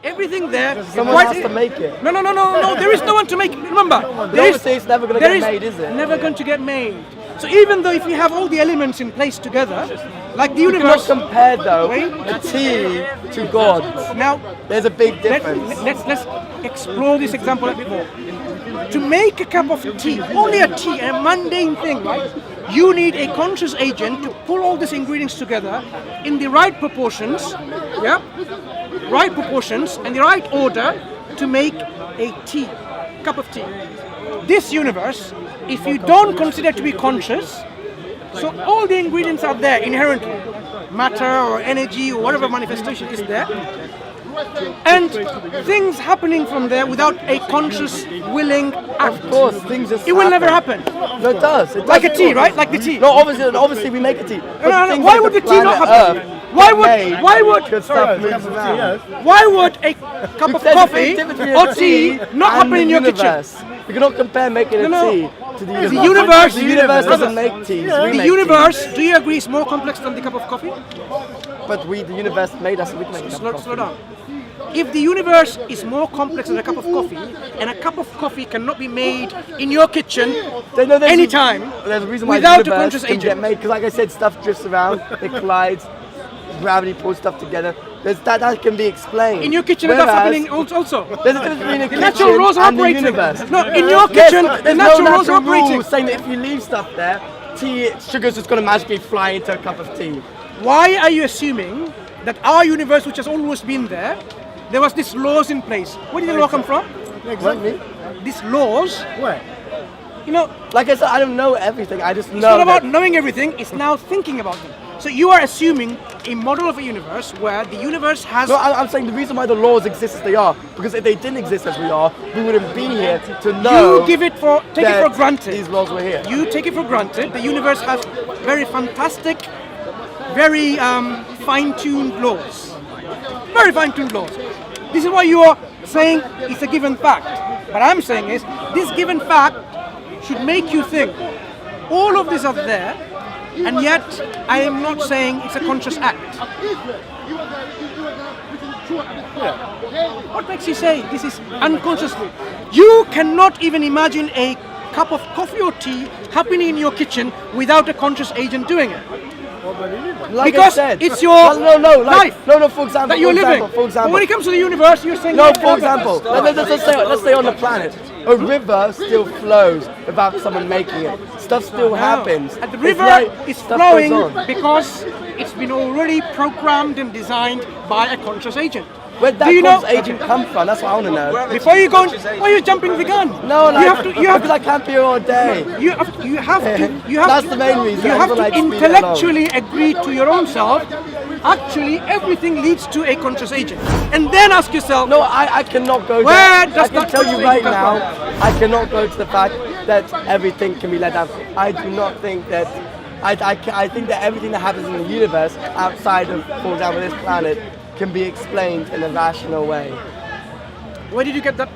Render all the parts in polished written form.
everything there. Someone has to make it. No. There is no one to make it. Remember, it's never going to get made, is it? Never going to get made. So even though if you have all the elements in place together, like the universe. You cannot compare though a tea to God. Now there's a big difference. Let's explore this example a bit more. To make a cup of tea, only a tea, a mundane thing, right? You need a conscious agent to pull all these ingredients together in the right proportions, right proportions and the right order to make a tea, cup of tea. This universe, if you don't consider to be conscious, so all the ingredients are there inherently, matter or energy or whatever manifestation is there, and things happening from there without a conscious, willing act. Of course, things just it will never happen. No, it does. Like a tea, right? Like the tea. No, obviously we make a tea. No. Why would the tea not happen? Why would a cup of coffee or tea not happen in your kitchen? You cannot compare making a tea to the universe. The universe doesn't make teas. The universe, do you agree, is more complex than the cup of coffee? But the universe made us, we can make a cup of coffee. Slow down. If the universe is more complex than a cup of coffee, and a cup of coffee cannot be made in your kitchen anytime there's a reason why without the a universe conscious can agent. get made, because like I said, stuff drifts around, it collides, gravity pulls stuff together. That can be explained. In your kitchen, that's happening also. There's a difference between a kitchen natural laws and the operating. universe. No, in your kitchen, the natural laws are operating. Saying that if you leave stuff there, sugar's just going to magically fly into a cup of tea. Why are you assuming that our universe, which has always been there was these laws in place? Where did the law come from? Exactly. These laws. Where? You know, like I said, I don't know everything. I just know. It's not about knowing everything. It's now thinking about them. So you are assuming a model of a universe where the universe has. No, I'm saying the reason why the laws exist as they are, because if they didn't exist as we are, we wouldn't be here to know. You take it for granted. These laws were here. You take it for granted. The universe has very fantastic, very fine-tuned laws. Very fine-tuned laws. This is why you are saying it's a given fact. What I'm saying is this given fact should make you think. All of these are there. And yet, I am not saying it's a conscious act. What makes you say this is unconsciously? You cannot even imagine a cup of coffee or tea happening in your kitchen without a conscious agent doing it. Like because I said, it's your life. No, for example, that you're living. For example, but when it comes to the universe, you're saying no. For example, let's say on the planet, a river still flows without someone making it. Stuff still happens. And the river is flowing because it's been already programmed and designed by a conscious agent. Where that conscious agent come from? That's what I want to know. Before you go, why are you jumping the gun? No, you have to. I can't be here all day. You have to. That's the main reason. You have to intellectually agree to your own self. Actually, everything leads to a conscious agent, and then ask yourself. No, I cannot go. Where does I can tell you right now, I cannot go to the fact that everything can be let down. I do not think that. I think that everything that happens in the universe outside of, for example, this planet, can be explained in a rational way. Where did you get that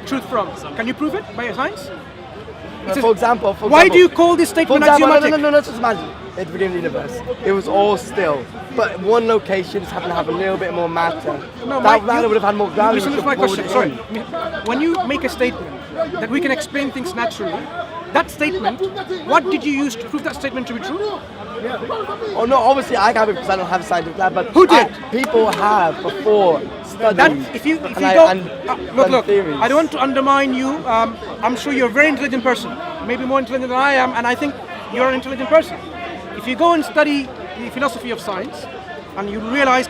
truth from? Can you prove it by science? For example, why do you call this statement axiomatic? No, let's just imagine. At the beginning of the universe, it was all still, but one location just happened to have a little bit more matter. No, that would have had more gravity. Listen to my question. Sorry. When you make a statement that we can explain things naturally, that statement, what did you use to prove that statement to be true? Oh no, obviously I can't because I don't have a scientific lab, but who did? People have before studied. Look, I don't want to undermine you. I'm sure you're a very intelligent person, maybe more intelligent than I am, and I think you're an intelligent person. If you go and study the philosophy of science, and you realize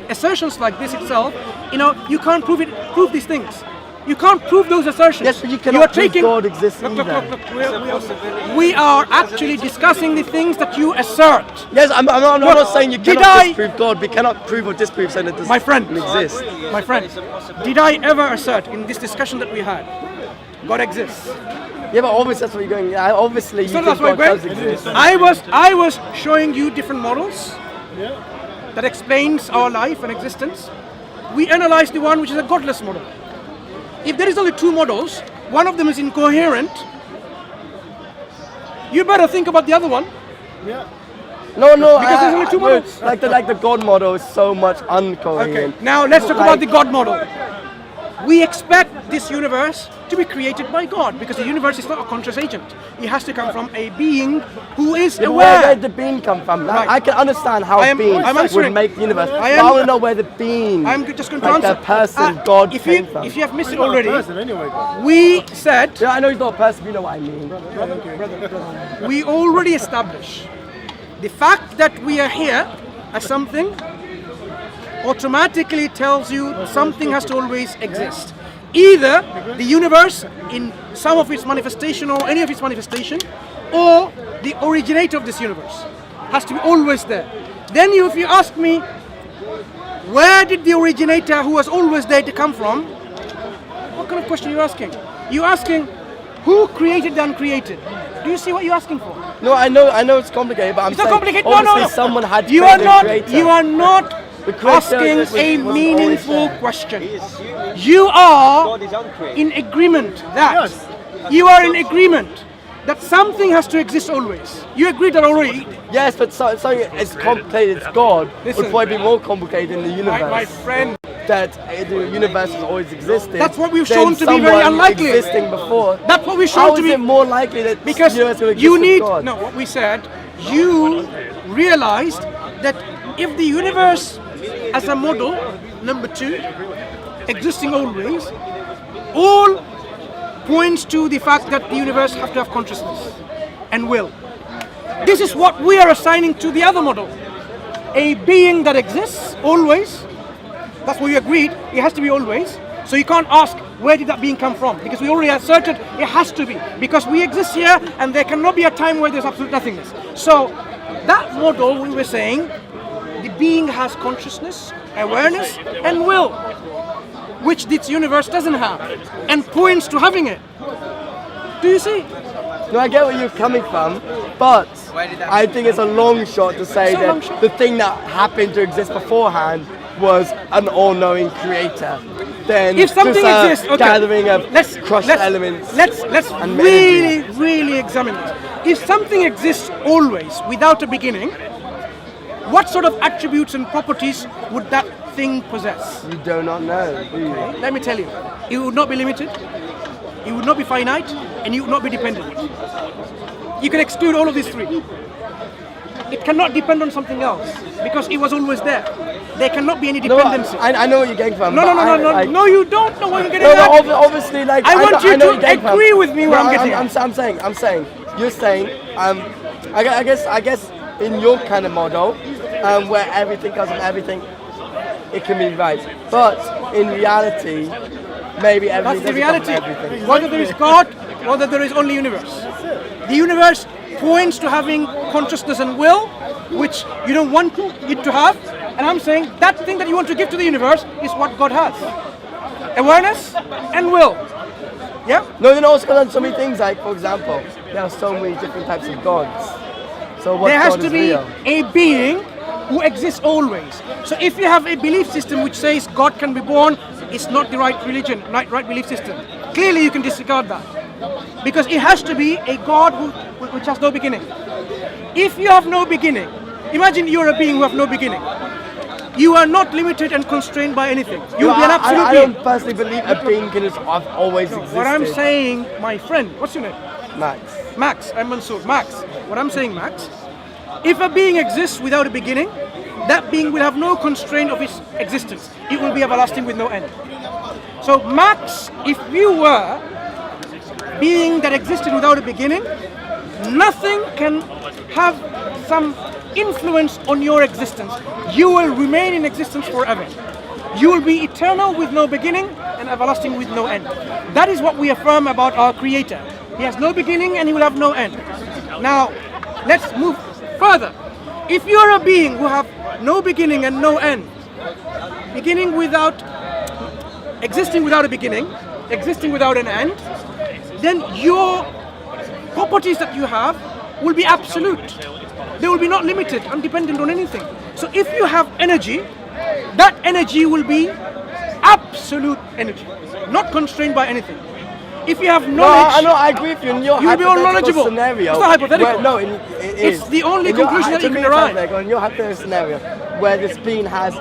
assertions like this itself, you can't prove these things. You can't prove those assertions. Yes, but you cannot prove God exists either. We are actually discussing the things that you assert. Yes, I'm not saying you cannot disprove God. We cannot prove or disprove something that doesn't exist. My friend, did I ever assert in this discussion that we had, God exists? Yeah, but obviously that's what you're going. Obviously, you think God does exist. I was showing you different models that explains our life and existence. We analyzed the one which is a godless model. If there is only two models, one of them is incoherent, you better think about the other one. Yeah. No, Because there's only two models. Like the God model is so much uncoherent. Okay, now let's talk about the God model. We expect this universe to be created by God because the universe is not a conscious agent. It has to come from a being who is aware. Where did the being come from? Right. I can understand how being would make the universe. But I want to know where the being, I'm just going to like answer. the person, God came from. If you have missed it already, we said... Yeah, I know he's not a person, you know what I mean. We already established the fact that we are here as something automatically tells you something has to always exist. Either the universe in some of its manifestation or any of its manifestation, or the originator of this universe has to be always there. Then if you ask me, where did the originator who was always there to come from? What kind of question are you asking? You're asking, who created the uncreated? Do you see what you're asking for? No, I know it's complicated, but I'm saying complicated. obviously someone had to create the creator. You are not asking a meaningful question. You are in agreement that something has to exist always. You agree that already? Yes, but something as complicated as God would probably be more complicated in the universe. My friend. That the universe has always existed. That's what we've shown to be very unlikely. Existing before. That's what we've shown to be. How is it more likely that because the universe will exist you need God? no. What we said, you realized that if the universe as a model, number two, existing always, all points to the fact that the universe have to have consciousness and will. This is what we are assigning to the other model. A being that exists always. That's what we agreed. It has to be always. So you can't ask where did that being come from, because we already asserted it has to be, because we exist here and there cannot be a time where there's absolute nothingness. So that model, we were saying, the being has consciousness, awareness, and will, which this universe doesn't have, and points to having it. Do you see? No, I get where you're coming from, but I think it's a long shot to say that the thing that happened to exist beforehand was an all-knowing creator. Then if something exists, okay, gathering of crushed elements. Let's really examine this. If something exists always without a beginning, what sort of attributes and properties would that thing possess? You do not know, do you? Let me tell you, it would not be limited, it would not be finite, and it would not be dependent. You can exclude all of these three. It cannot depend on something else because it was always there. There cannot be any dependency. No, I know what you're getting from. No, no, you don't know what you're getting at. No, obviously, like I want you to agree with me what I'm getting at. I'm saying. You're saying. I guess in your kind of model, where everything comes from everything, it can be right. But in reality, maybe everything. That's the reality. Come from everything. Whether there is God, whether there is only universe. The universe points to having consciousness and will, which you don't want it to have. And I'm saying that thing that you want to give to the universe is what God has. Awareness and will. Yeah? No, then also on so many things, like, for example, there are so many different types of gods. So what there has God to is be real? a being who exists always. So if you have a belief system which says God can be born, it's not the right religion, right belief system. Clearly you can disregard that. Because it has to be a God which has no beginning. If you have no beginning, imagine you're a being who have no beginning. You are not limited and constrained by anything. You'll be an absolute being. I don't personally believe a being can just have always existed. What I'm saying, my friend, what's your name? Max. Max, I'm Mansur. Max, what I'm saying, Max, if a being exists without a beginning, that being will have no constraint of its existence. It will be everlasting with no end. So Max, if you were being that existed without a beginning, nothing can have some influence on your existence. You will remain in existence forever. You will be eternal with no beginning and everlasting with no end. That is what we affirm about our Creator. He has no beginning and he will have no end. Now, let's move further. If you are a being who have no beginning and no end, existing without a beginning, existing without an end, then your properties that you have will be absolute. They will be not limited and dependent on anything. So if you have energy, that energy will be absolute energy, not constrained by anything. If you have No, knowledge, I know, I agree with you. In your you'll be all hypothetical knowledgeable. scenario, It's not hypothetical. where- no, it is. It's the only In your conclusion that you can hypothetical derive. In your hypothetical scenario, where this being has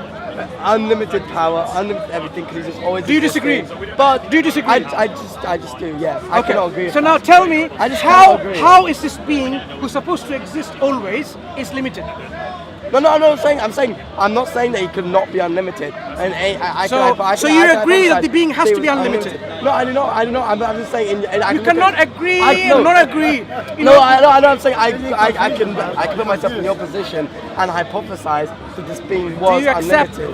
unlimited power, unlimited everything, because he's just always. Do you disagree? But Do you disagree? I just do. Yeah, I cannot agree. So now tell me, I just cannot agree. how is this being who's supposed to exist always is limited? No, I'm not saying that he could not be unlimited. And So you agree that the being has to be unlimited? No, I do not. I'm just saying. You cannot agree and not agree. I know. I'm saying I can put myself in your position and hypothesize that this being was Do you accept unlimited.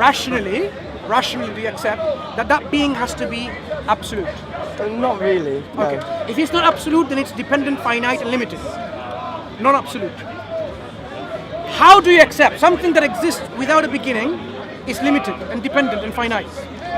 rationally do you accept that being has to be absolute? Not really. No. Okay. If it's not absolute, then it's dependent, finite, and limited. Not absolute. How do you accept something that exists without a beginning is limited and dependent and finite?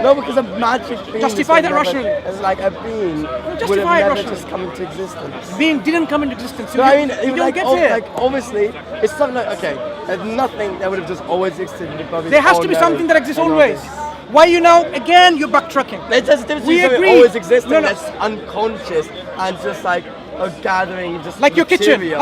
No, because a magic being. Justify that rationally. It's like a being would have justify it never rationally. just come into existence. Being didn't come into existence. So No, I mean, you don't get here. like obviously, it's something like okay, there's nothing that would have just always existed above its There has own to be merit something that exists and always. others. Why you now again you're backtracking? There's a difference We between something agree. always existing No, no. that's unconscious and just like a gathering, just Like your kitchen, material.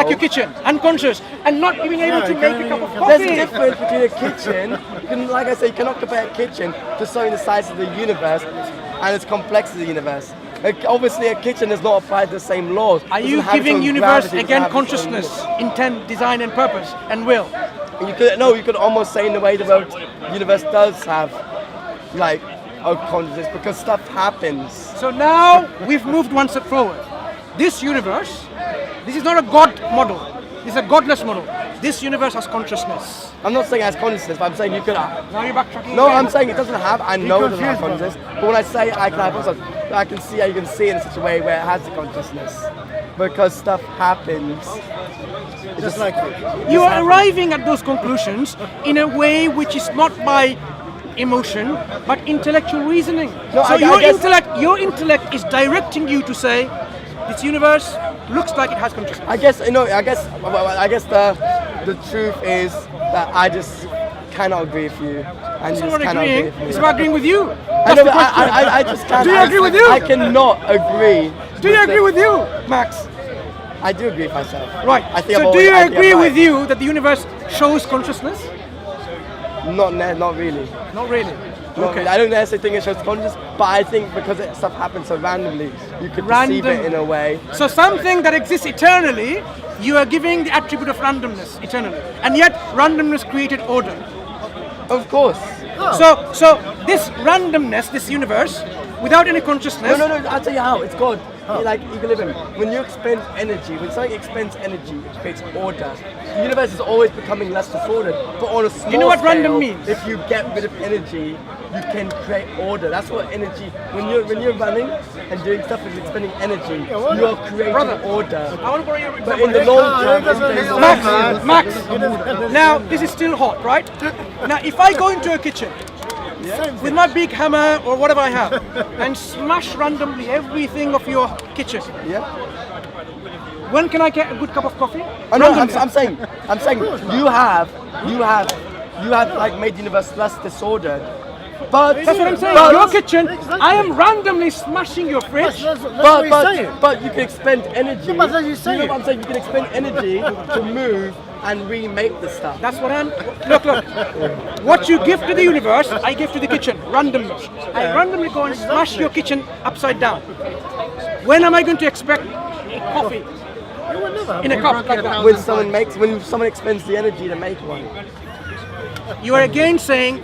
unconscious, and not being able to make a cup of There's a coffee. difference between a kitchen. You can, like I say, you cannot compare a kitchen to something the size of the universe and its complexity of the universe. Like, obviously, a kitchen does not apply the same laws. Are It you doesn't have its giving own universe gravity, it again doesn't have its own consciousness, intent, design, and purpose, and will? You could almost say in the way the world universe does have like a consciousness because stuff happens. So now we've moved one step forward. This universe, this is not a God model. This is a godless model. This universe has consciousness. I'm not saying it has consciousness, but I'm saying you could. Now you're backtracking. No, again. I'm saying it doesn't have. I know it doesn't have consciousness, but when I say I can have consciousness, I can see how you can see it in such a way where it has the consciousness because stuff happens. Just like You are arriving at those conclusions in a way which is not by emotion, but intellectual reasoning. No, so I your guess- your intellect is directing you to say, this universe looks like it has consciousness. I guess I guess the truth is that I just cannot agree with you, and It's you not just cannot agreeing. agree with me. It's about agreeing with you. I That's know, the but question. I just can't. Do you agree with you? I cannot agree. Do you agree with you, Max? I do agree with myself. Right. I think So I'm do you always- I think agree I'm with right. you that the universe shows consciousness? Not really. Not really. Not Okay. really. I don't necessarily think it shows consciousness, but I think because stuff happens so randomly, you could perceive it in a way. So something that exists eternally, you are giving the attribute of randomness eternally, and yet randomness created order. Of course. So this randomness, this universe, without any consciousness. No. I'll tell you how. It's God. Like equilibrium. When you expend energy, when something expends energy, it creates order. The universe is always becoming less disordered. But on a small You know what scale, random means? If you get rid of energy, you can create order. That's what energy. When you're running and doing stuff and expending energy, you are creating Brother, order. I want to borrow your But example. in the long term, Max, now this is still hot, right? Now if I go into a kitchen with my big hammer or whatever I have and smash randomly everything of your kitchen, yeah. when can I get a good cup of coffee? I know. Randomly. I'm saying you have like made the universe less disordered. But That's what I'm saying. But, Your kitchen, I am randomly smashing your fridge. That's what he's saying. but you can expend energy. Yeah, but that's what he's saying. You know what I'm saying? You can expend energy to move and remake the stuff. That's what I'm. Look. What you give to the universe, I give to the kitchen. Randomly. I randomly go and smash your kitchen upside down. When am I going to expect a coffee You will never. in a cup like that? when someone expends the energy to make one. You are again saying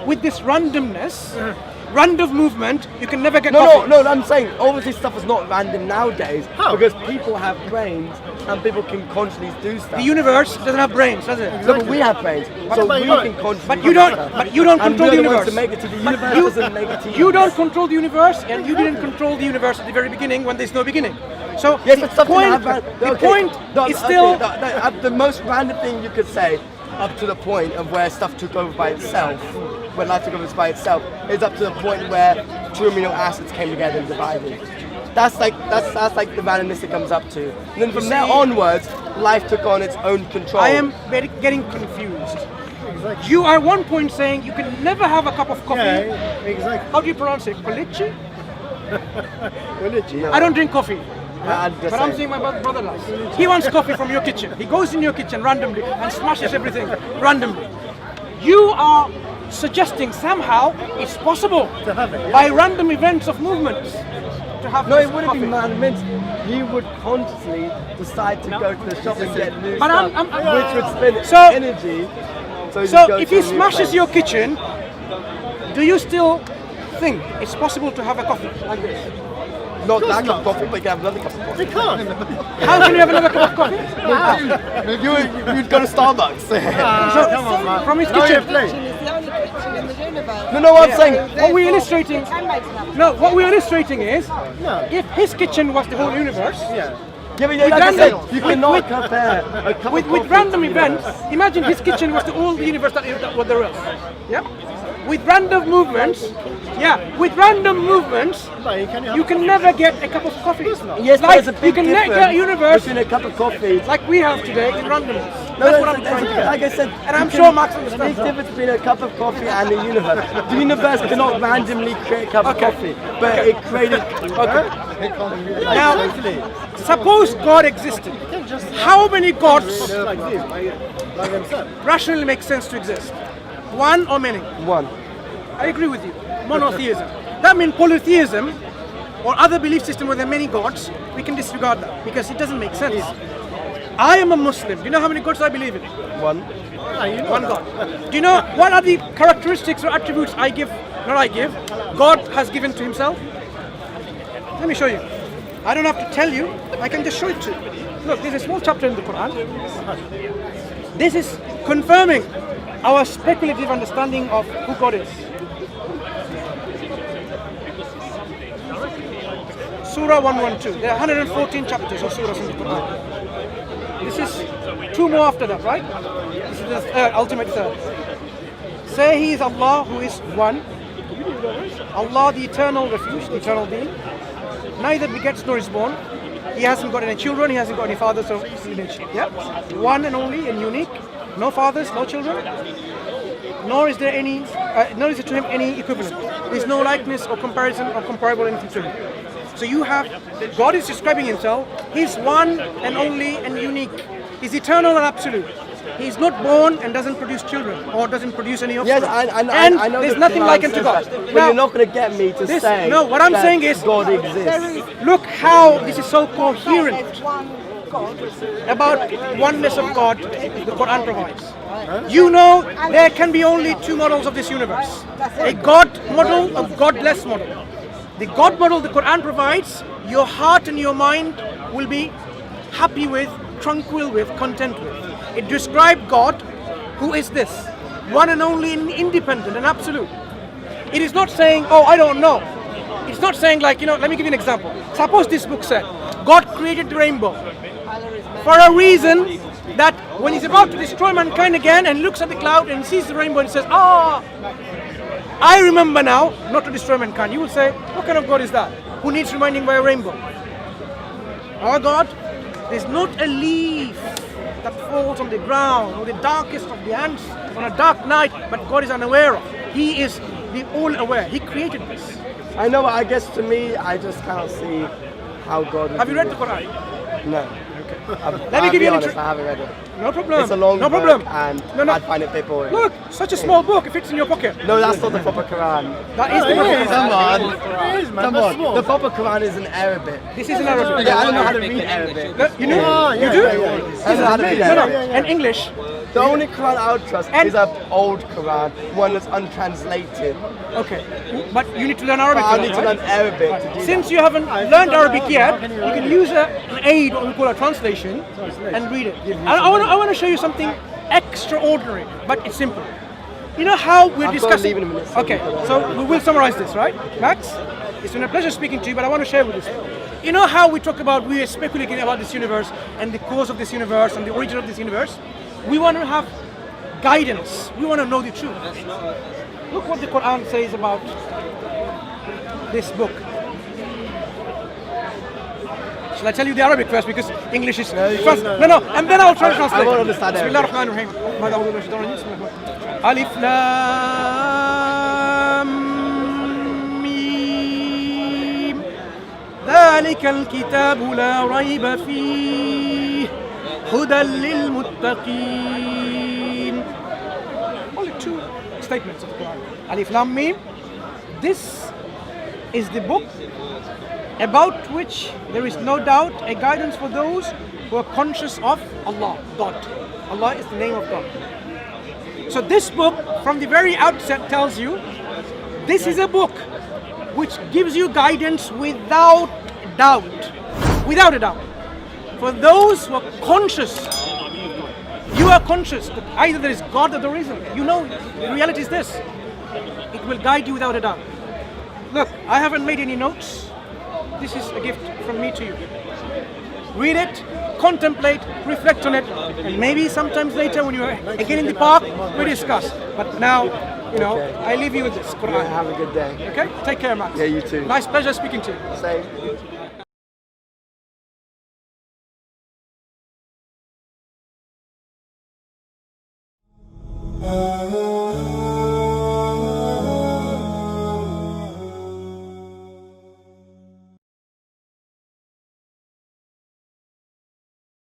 with this randomness, random movement, you can never get No, coffee. I'm saying obviously stuff is not random nowadays How? because people have brains and people can consciously do stuff. The universe doesn't have brains, does it? No, but we have brains, so but we you don't. can consciously But you do don't. stuff. But you don't And control we're the the ones universe. to make it to the But universe doesn't make it to you don't control the universe, and you didn't control the universe at the very beginning when there's no beginning. So Yes, the but something point, happened. the point is still. the most random thing you could say, up to the point of where stuff took over by itself, when life took over by itself, is up to the point where two amino acids came together and divided. That's like the randomness it comes up to. And then from there onwards, life took on its own control. I am getting confused. You are at one point saying you can never have a cup of coffee. Yeah, exactly. How do you pronounce it? Colici? I don't drink coffee. I'm just But I'm saying. saying my brother does. He wants coffee from your kitchen. He goes in your kitchen randomly and smashes everything randomly. You are suggesting somehow it's possible To have it, yeah. by random events of movements to have No, this it wouldn't be coffee. man. He would consciously decide to go to the shop and get new But stuff, I'm- which would spend So- energy. So, So if he smashes your kitchen, do you still think it's possible to have a coffee like this? not course that cup not. of coffee, but you can have another cup of coffee. They can't. How can you have another cup of coffee? You'd go to Starbucks. Come on, man. From his Know your kitchen. place. Kitchen is the only kitchen in the universe. No, what I'm saying. What we're illustrating, Can make enough. no, what we're illustrating is, No. if his kitchen was the whole universe, Yeah. Yeah, but like I random- said, you with- cannot with- compare a cup with of coffee random to events, imagine his kitchen was the whole universe that what there is. Yeah? With random movements, with random movements, No, can you can never get a cup of coffee. Yes, but like, there's a big you can difference get a universe between a cup of coffee. like we have today in randomness. No, That's no, what I'm trying to get. like I said, And I'm you sure can- Max There's a understands big that. difference between a cup of coffee and the universe. The universe cannot randomly create a cup of coffee, but it created. Now, suppose God existed. How many gods like you, like themselves. rationally make sense to exist? One or many? One. I agree with you. Monotheism. That means polytheism or other belief system where there are many gods, we can disregard that because it doesn't make sense. I am a Muslim. Do you know how many gods I believe in? One. One God. Do you know what are the characteristics or attributes I give, not I give, God has given to himself? Let me show you. I don't have to tell you, I can just show it to you. Look, there's a small chapter in the Quran. This is confirming our speculative understanding of who God is. Surah 112. There are 114 chapters of surahs in the Quran. This is two more after that, right? This is the ultimate third. Say he is Allah who is one. Allah the eternal refuge, the eternal being. Neither begets nor is born. He hasn't got any children, he hasn't got any fathers or lineage. Yeah? One and only and unique. No fathers, no children. Nor is there to him any equivalent. There is no likeness or comparison or comparable anything to him. So you have, God is describing himself, he's one and only and unique. He's eternal and absolute. He's not born and doesn't produce children or doesn't produce any offspring. Yes, and I know there's the nothing Quran like unto says God. that, but Now, you're not going to get me to say. no, what I'm that saying is God exists. look how this is so coherent There's one God. about oneness of God the Quran provides. You know there can be only two models of this universe. A God model, a godless model. The God model the Quran provides, your heart and your mind will be happy with, tranquil with, content with. It describes God, who is this? One and only and independent and absolute. It is not saying, oh, I don't know. It's not saying like, let me give you an example. Suppose this book said, God created the rainbow for a reason that when he's about to destroy mankind again and looks at the cloud and sees the rainbow and says, I remember now not to destroy mankind. You will say, what kind of God is that? Who needs reminding by a rainbow? Our God, there's not a leaf that falls on the ground or the darkest of the ants on a dark night, but God is unaware of. He is the all-aware. He created this. I know, but I guess to me, I just can't see how God would Have you do read the this. Quran? No. Let me give you an honest, I haven't read it. No problem. It's a long no book problem. and No. I'd find it a bit boring. Look, such a small book. It fits in your pocket. No, that's not the proper Quran. That is the proper Quran. Come on. It is, man. Come That's on. small. The proper Quran is in Arabic. This is in Arabic. Yeah, I don't know how to read Arabic. You know? Oh, you yeah, do? yeah, yeah. I don't know how to read No, no. Arabic. And English. The only Quran I would trust And- is an old Quran, one that's untranslated. Okay. But you need to learn Arabic. But for I that, need to right? learn Arabic to do Since you haven't learned Arabic yet, you can use an aid, what we call a translation, and read it. I want to show you something extraordinary, but it's simple. You know how we're I've got to discussing. leave in a minute. Okay, so we will summarize this, right, Max? It's been a pleasure speaking to you, but I want to share with you. You know how we talk about, we are speculating about this universe and the cause of this universe and the origin of this universe? We want to have guidance. We want to know the truth. Look what the Quran says about this book. Shall I tell you the Arabic first because English is first? No, and then I'll try to translate. I won't understand بسم الله الرحمن الرحيم. ماذا أقول بالشيطان الرجيم؟ بسم الله الرحمن الرحيم. ألف لام ميم ذلك الكتاب لا ريب فيه هدى للمتقين. Only two statements of the Quran. Alif Lam Mim. This is the book about which there is no doubt a guidance for those who are conscious of Allah, God. Allah is the name of God. So this book from the very outset tells you this is a book which gives you guidance without doubt. Without a doubt. For those who are conscious, you are conscious that either there is God or there isn't. You know, the reality is this. It will guide you without a doubt. Look, I haven't made any notes. This is a gift from me to you. Read it, contemplate, reflect on it, and maybe sometimes later when you're again in the park, we discuss. But now, you know, I leave you with this Quran. Have a good day. Okay? Take care, Max. Yeah, you too. Nice pleasure speaking to you. Same.